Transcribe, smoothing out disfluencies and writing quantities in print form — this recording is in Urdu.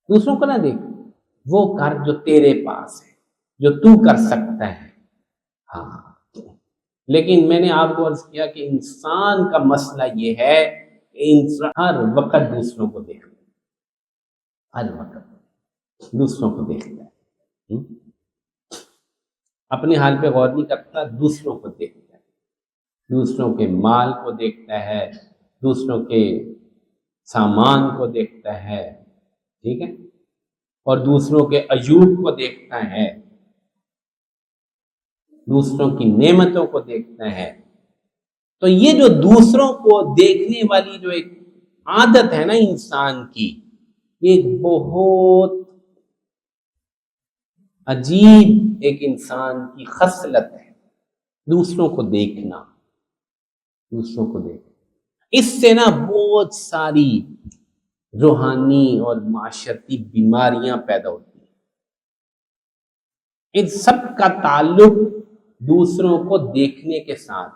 دوسروں کو نہ دیکھ، وہ کر جو تیرے پاس ہے، جو تو کر سکتا ہے. ہاں، لیکن میں نے آپ کو عرض کیا کہ انسان کا مسئلہ یہ ہے کہ انسان ہر وقت دوسروں کو دیکھتا ہے، ہر وقت دوسروں کو دیکھتا ہے، اپنے حال پہ غور نہیں کرتا، دوسروں کو دیکھتا ہے، دوسروں کے مال کو دیکھتا ہے، دوسروں کے سامان کو دیکھتا ہے، ٹھیک ہے، اور دوسروں کے عیوب کو دیکھتا ہے، دوسروں کی نعمتوں کو دیکھتا ہے. تو یہ جو دوسروں کو دیکھنے والی جو ایک عادت ہے نا انسان کی، یہ بہت عجیب ایک انسان کی خصلت ہے، دوسروں کو دیکھنا، دوسروں کو دیکھنا. اس سے نا بہت ساری روحانی اور معاشرتی بیماریاں پیدا ہوتی ہیں. ان سب کا تعلق دوسروں کو دیکھنے کے ساتھ